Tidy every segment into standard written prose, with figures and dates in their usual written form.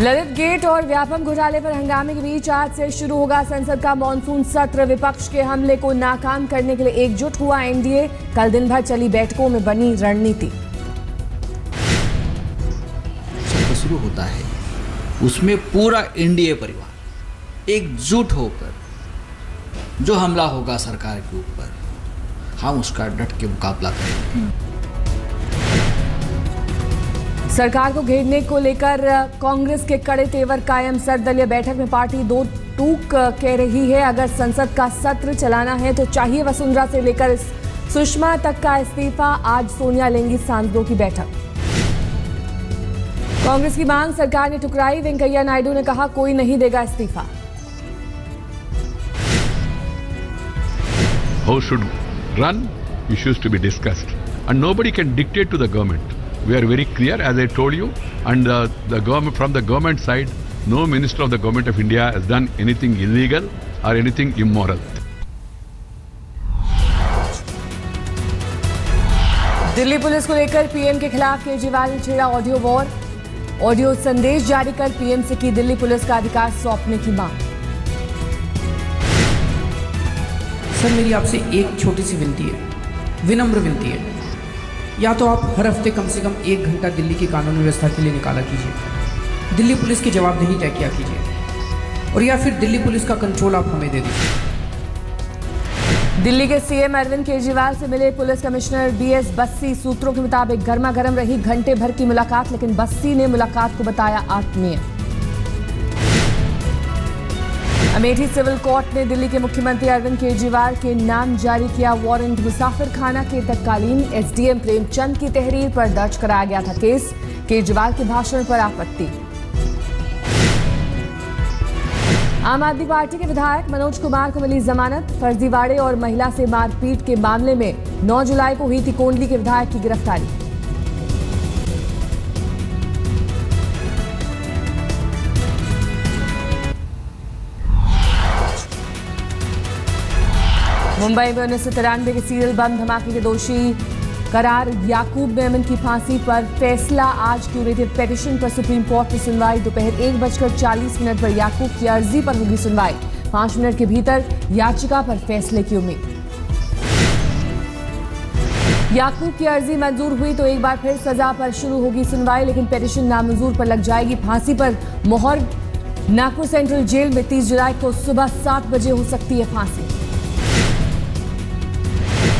Lalit gate और व्यापम घोटाले पर हंगामे के बीच आज से शुरू होगा संसद का मॉनसून सत्र। विपक्ष के हमले को नाकाम करने के लिए एकजुट हुआ एनडीए। कल दिन भर चली बैठकों में बनी रणनीति। सत्र शुरू होता है, उसमें पूरा एनडीए परिवार एकजुट होकर जो हमला होगा सरकार के ऊपर, हम उसका डट के मुकाबला करेंगे। सरकार को घेरने को लेकर कांग्रेस के कड़े तेवर कायम। सर्वदलीय बैठक में पार्टी दो टूक कह रही है, अगर संसद का सत्र चलाना है तो चाहिए वसुंधरा से लेकर सुषमा तक का इस्तीफा। आज सोनिया लेंगी सांसदों की बैठक। कांग्रेस की मांग सरकार ने ठुकराई। वेंकैया नायडू ने कहा कोई नहीं देगा इस्तीफा। How should run issues to be discussed, and nobody can dictate to the government. We are very clear, as I told you, and the government, from the government side, no minister of the government of India has done anything illegal or anything immoral. Delhi police को लेकर PM के खिलाफ केजरीवाल ने छेड़ा audio war. Audio संदेश जारी कर PM से की दिल्ली पुलिस का अधिकार सौंपने की मांग। सर, मेरी आपसे एक छोटी सी विनती है, विनम्र विनती है, या तो आप हर हफ्ते कम से कम 1 घंटा दिल्ली की कानून व्यवस्था के लिए निकाला कीजिए, दिल्ली पुलिस की जवाबदेही तय किया कीजिए, और या फिर दिल्ली पुलिस का कंट्रोल आप हमें दे दीजिए। दिल्ली के सीएम अरविंद केजरीवाल से मिले पुलिस कमिश्नर बीएस बस्सी। सूत्रों के मुताबिक गर्मा गर्म रही घंटे भर की मुलाकात, लेकिन बस्सी ने मुलाकात को बताया आत्मीय। अमेठी सिविल कोर्ट ने दिल्ली के मुख्यमंत्री अरविंद केजरीवाल के नाम जारी किया वारंट। मुसाफिर खाना के तत्कालीन एसडीएम प्रेमचंद की तहरीर पर दर्ज कराया गया था केस। केजरीवाल के भाषण पर आपत्ति। आम आदमी पार्टी के विधायक मनोज कुमार को मिली जमानत। फर्जीवाड़े और महिला से मारपीट के मामले में 9 जुलाई को हुई थी कोंडली के विधायक की गिरफ्तारी। मुंबई में 1993 के सीरियल बम धमाके के दोषी करार याकूब मेमन की फांसी पर फैसला। आज क्यूरेटिव पिटीशन पर सुप्रीम कोर्ट में सुनवाई। दोपहर 1:40 पर याकूब की अर्जी पर होगी सुनवाई। 5 मिनट के भीतर याचिका पर फैसले की उम्मीद। याकूब की अर्जी मंजूर हुई तो एक बार फिर सजा पर शुरू होगी सुनवाई, लेकिन पिटीशन नामंजूर पर लग जाएगी फांसी पर मोहर। नागपुर सेंट्रल जेल में 30 जुलाई को सुबह 7 बजे हो सकती है फांसी।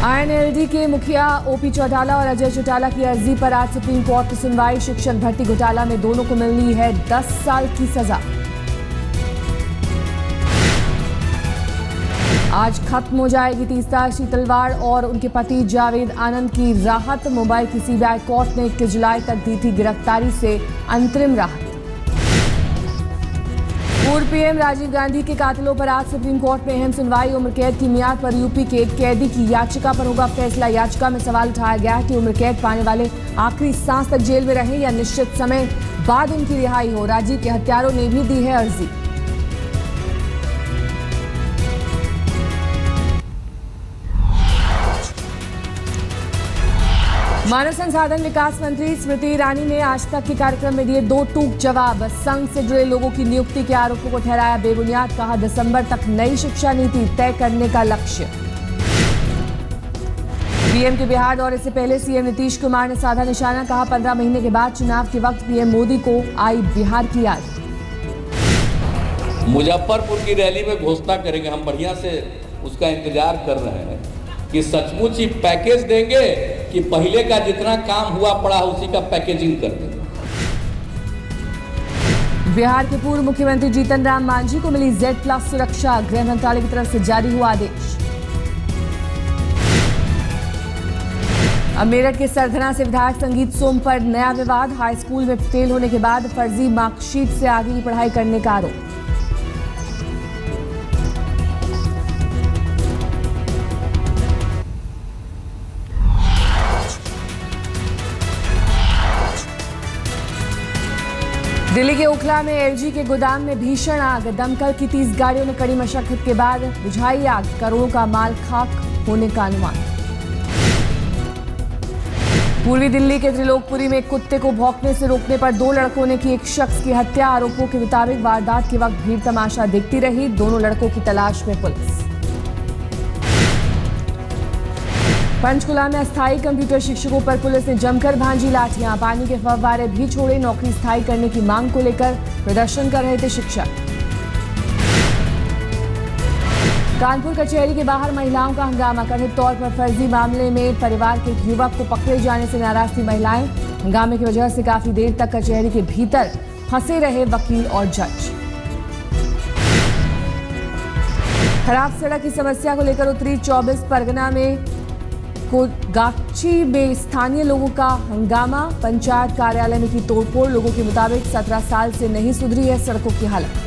आईएनएलडी के मुखिया ओपी चौटाला और अजय चौटाला की अर्जी पर आज सुप्रीम कोर्ट में सुनवाई। शिक्षक भर्ती घोटाला में दोनों को मिलनी है 10 साल की सजा। आज खत्म हो जाएगी तीस्ता। शीतलवाड़ और उनके पति जावेद आनंद की राहत। मुंबई की सीबीआई कोर्ट ने 21 जुलाई तक दी थी गिरफ्तारी से अंतरिम राहत। पूर्व पीएम राजीव गांधी के कातिलों पर आज सुप्रीम कोर्ट में अहम सुनवाई। उम्र कैद की मियाद पर यूपी के एक कैदी की याचिका पर होगा फैसला। याचिका में सवाल उठाया गया कि उम्र कैद पाने वाले आखिरी सांस तक जेल में रहें या निश्चित समय बाद उनकी रिहाई हो। राजीव के हत्यारों ने भी दी है अर्जी। मानव संसाधन विकास मंत्री स्मृति ईरानी ने आज तक के कार्यक्रम में दिए 2 टूक जवाब। संघ से जुड़े लोगों की नियुक्ति के आरोपों को ठहराया बेबुनियाद। कहा दिसंबर तक नई शिक्षा नीति तय करने का लक्ष्य। पीएम के बिहार दौरे से पहले सीएम नीतीश कुमार ने साधा निशाना। कहा 15 महीने के बाद चुनाव के वक्त पीएम मोदी को आई बिहार की याद। मुजफ्फरपुर की रैली में घोषणा करेंगे, हम बढ़िया से उसका इंतजार कर रहे हैं कि सचमुच ही पैकेज देंगे कि पहले का जितना काम हुआ पड़ा उसी का पैकेजिंग कर देंगे। बिहार के पूर्व मुख्यमंत्री जीतन राम मांझी को मिली Z+ सुरक्षा। गृह मंत्रालय की तरफ से जारी हुआ आदेश। अब मेरठ के सरधना से विधायक संगीत सोम पर नया विवाद। हाई स्कूल में फेल होने के बाद फर्जी मार्कशीट से आगे की पढ़ाई करने का आरोप। दिल्ली के ओखला में एलजी के गोदाम में भीषण आग। दमकल की 30 गाड़ियों ने कड़ी मशक्कत के बाद बुझाई आग। करोड़ों का माल खाक होने का अनुमान। पूर्वी दिल्ली के त्रिलोकपुरी में एक कुत्ते को भौंकने से रोकने पर 2 लड़कों ने की एक शख्स की हत्या। आरोपों के मुताबिक वारदात के वक्त भीड़ तमाशा देखती रही। दोनों लड़कों की तलाश में पुलिस। पंचकुला में अस्थायी कंप्यूटर शिक्षकों पर पुलिस ने जमकर भांजी लाठियां। पानी के फव्वारे भी छोड़े। नौकरी स्थायी करने की मांग को लेकर प्रदर्शन कर रहे थे शिक्षक। कानपुर कचहरी के बाहर महिलाओं का हंगामा। कथित तौर पर फर्जी मामले में परिवार के एक युवक को पकड़े जाने से नाराज थी महिलाएं। हंगामे की वजह से काफी देर तक कचहरी के भीतर फंसे रहे वकील और जज। खराब सड़क की समस्या को लेकर उत्तरी 24 परगना में कोगाची में स्थानीय लोगों का हंगामा। पंचायत कार्यालय में की तोड़फोड़। लोगों के मुताबिक 17 साल से नहीं सुधरी है सड़कों की हालत।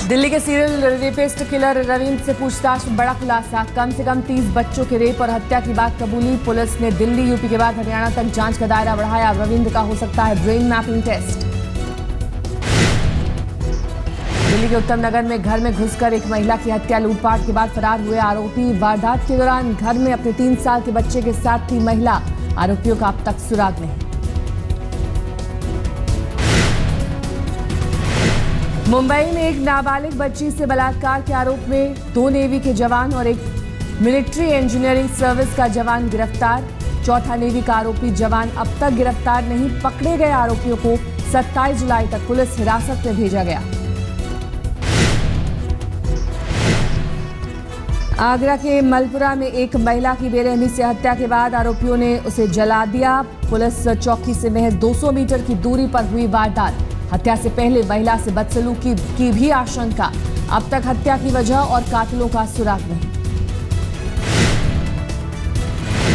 दिल्ली के सीरियल रेपिस्ट किलर रविंद्र से पूछताछ में बड़ा खुलासा। कम से कम 30 बच्चों के रेप और हत्या की बात कबूली। पुलिस ने दिल्ली यूपी के बाद हरियाणा तक जांच का दायरा बढ़ाया। रविंद्र का हो सकता है ब्रेन मैपिंग टेस्ट। दिल्ली के उत्तम नगर में घर में घुसकर एक महिला की हत्या। लूटपाट के बाद फरार हुए आरोपी। वारदात के दौरान घर में अपने 3 साल के बच्चे के साथ थी महिला। आरोपियों का अब तक सुराग नहीं। मुंबई में एक नाबालिग बच्ची से बलात्कार के आरोप में 2 नेवी के जवान और एक मिलिट्री इंजीनियरिंग सर्विस का जवान गिरफ्तार। चौथा नेवी का आरोपी जवान अब तक गिरफ्तार नहीं। पकड़े गए आरोपियों को 27 जुलाई तक पुलिस हिरासत में भेजा गया। आगरा के मलपुरा में एक महिला की बेरहमी से हत्या के बाद आरोपियों ने उसे जला दिया। पुलिस चौकी से महज 200 मीटर की दूरी पर हुई वारदात। हत्या से पहले महिला से बदसलूकी की भी आशंका। अब तक हत्या की वजह और कातिलों का सुराग नहीं।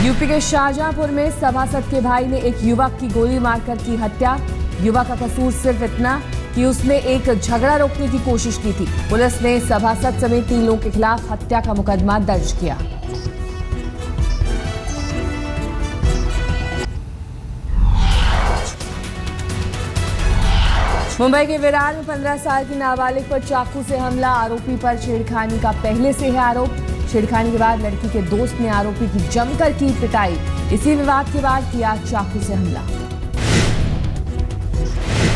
यूपी के शाहजहांपुर में सभासद के भाई ने एक युवक की गोली मारकर की हत्या। युवक का कसूर सिर्फ इतना कि उसने एक झगड़ा रोकने की कोशिश की थी। पुलिस ने सभासद समेत 3 लोगों के खिलाफ हत्या का मुकदमा दर्ज किया। मुंबई के विरार में 15 साल की नाबालिग पर चाकू से हमला। आरोपी पर छेड़खानी का पहले से है आरोप। छेड़खानी के बाद लड़की के दोस्त ने आरोपी की जमकर की पिटाई। इसी विवाद के बाद किया चाकू से हमला।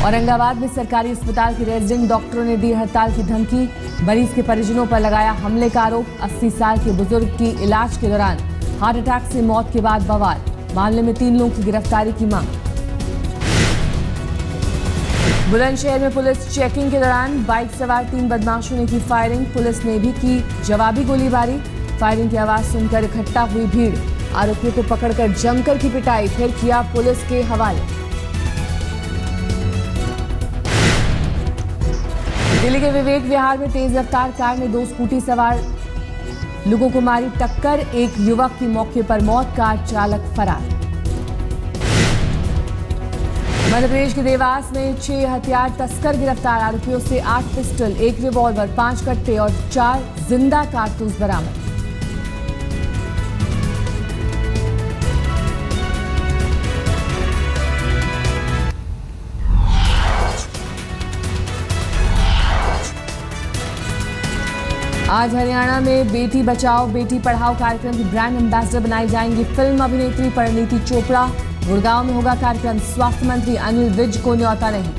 औरंगाबाद में सरकारी अस्पताल के रेजिडेंट डॉक्टरों ने दी हड़ताल की धमकी। मरीज के परिजनों पर लगाया हमले का आरोप। 80 साल के बुजुर्ग की इलाज के दौरान हार्ट अटैक से मौत के बाद बवाल। मामले में 3 लोगों की गिरफ्तारी की मांग। बुलंदशहर में पुलिस चेकिंग के दौरान बाइक सवार 3 बदमाशों ने की फायरिंग। पुलिस ने भी की जवाबी गोलीबारी। फायरिंग की आवाज सुनकर इकट्ठा हुई भीड़। आरोपियों को पकड़कर जमकर की पिटाई, फिर किया पुलिस के हवाले। दिल्ली के विवेक विहार में तेज रफ्तार कार ने 2 स्कूटी सवार लोगों को मारी टक्कर। एक युवक की मौके पर मौत। कार चालक फरार। मध्य प्रदेश के देवास में 6 हथियार तस्कर गिरफ्तार। आरोपियों से 8 पिस्टल, 1 रिवॉल्वर, 5 कट्टे और 4 जिंदा कारतूस बरामद। आज हरियाणा में बेटी बचाओ बेटी पढ़ाओ कार्यक्रम की ब्रांड एम्बेसडर बनाई जाएंगी फिल्म अभिनेत्री परिणीति चोपड़ा। गुड़गांव में होगा कार्यक्रम। स्वास्थ्य मंत्री अनिल विज को न्योता नहीं।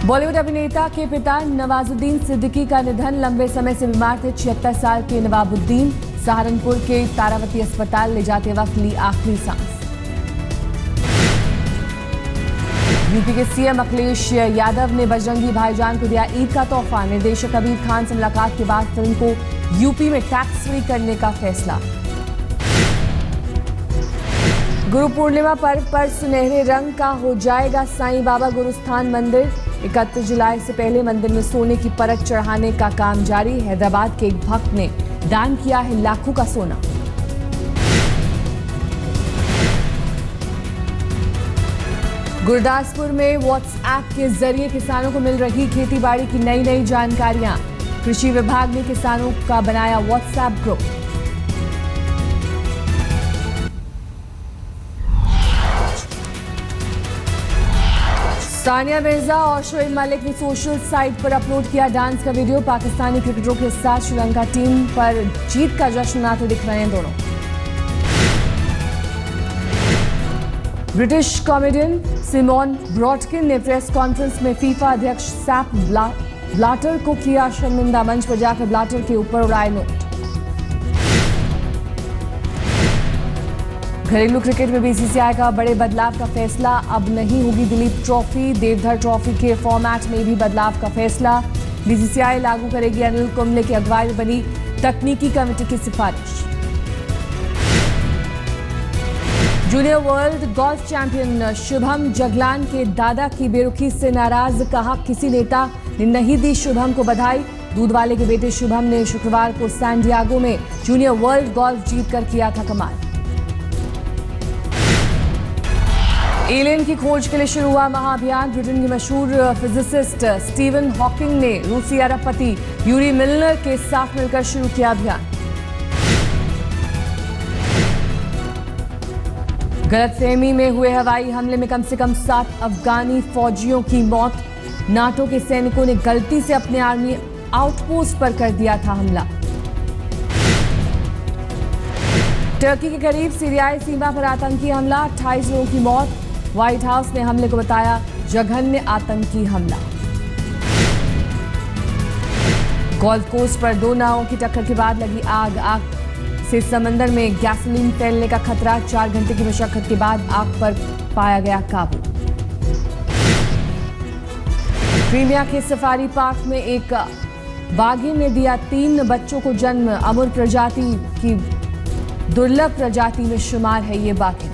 बॉलीवुड अभिनेता के पिता नवाजुद्दीन सिद्दीकी का निधन। लंबे समय से बीमार थे 76 साल के नवाबुद्दीन। सहारनपुर के तारावती अस्पताल ले जाते वक्त ली आखिरी सांस। यूपी के सीएम अखिलेश यादव ने बजरंगी भाईजान को दिया ईद का तोहफा। निर्देशक कबीर खान से मुलाकात के बाद फिल्म को यूपी में टैक्स फ्री करने का फैसला। गुरु पूर्णिमा पर्व पर सुनहरे रंग का हो जाएगा साईं बाबा गुरुस्थान मंदिर। 31 जुलाई से पहले मंदिर में सोने की परत चढ़ाने का काम जारी। हैदराबाद के एक भक्त ने दान किया है लाखों का सोना। गुरदासपुर में व्हाट्सएप के जरिए किसानों को मिल रही खेतीबाड़ी की नई जानकारियां। कृषि विभाग ने किसानों का बनाया व्हाट्सएप ग्रुप। सानिया मिर्जा और शोएब मलिक ने सोशल साइट पर अपलोड किया डांस का वीडियो। पाकिस्तानी क्रिकेटरों के साथ श्रीलंका टीम पर जीत का जश्न मनाते दिख रहे हैं दोनों। ब्रिटिश कॉमेडियन सिमोन ब्रॉडकिन ने प्रेस कॉन्फ्रेंस में फीफा अध्यक्ष सेप ब्लाटर को किया शर्मिंदा। मंच पर जाकर ब्लाटर के ऊपर उड़ाए नोट। घरेलू क्रिकेट में बीसीसीआई का बड़े बदलाव का फैसला। अब नहीं होगी दिलीप ट्रॉफी। देवधर ट्रॉफी के फॉर्मेट में भी बदलाव का फैसला। बीसीसीआई लागू करेगी अनिल कुंबले की अगुवाई में बनी तकनीकी कमेटी की सिफारिश। Junior world golf champion Shubham Jaglan के दादा की बेरुखी से नाराज। कहा किसी नेता ने नहीं दी शुभम को बधाई। दूध वाले के बेटे शुभम ने शुक्रवार को सैन डिएगो में जूनियर वर्ल्ड गोल्फ जीतकर किया था कमाल। एलियन की खोज के लिए शुरू हुआ महाअभियान। ब्रिटेन के मशहूर फिजिसिस्ट स्टीवन हॉकिंग ने रूसी अरबपति यूरी मिलनर के साथ मिलकर शुरू किया अभियान। गलतफहमी में हुए हवाई हमले में कम से कम 7 अफगानी फौजियों की मौत। नाटो के सैनिकों ने गलती से अपने आर्मी आउटपोस्ट पर कर दिया था हमला। टर्की के करीब सीरियाई सीमा पर आतंकी हमला। 28 लोगों की मौत। व्हाइट हाउस ने हमले को बताया जघन्य आतंकी हमला। गोल्फ कोर्स पर 2 नावों की टक्कर के बाद लगी आग। आग से समंदर में गैसोलीन फैलने का खतरा। 4 घंटे की मशक्कत के बाद आग पर पाया गया काबू। क्रीमिया के सफारी पार्क में एक बाघिन ने दिया 3 बच्चों को जन्म। अमूर प्रजाति की दुर्लभ प्रजाति में शुमार है ये बाघिन।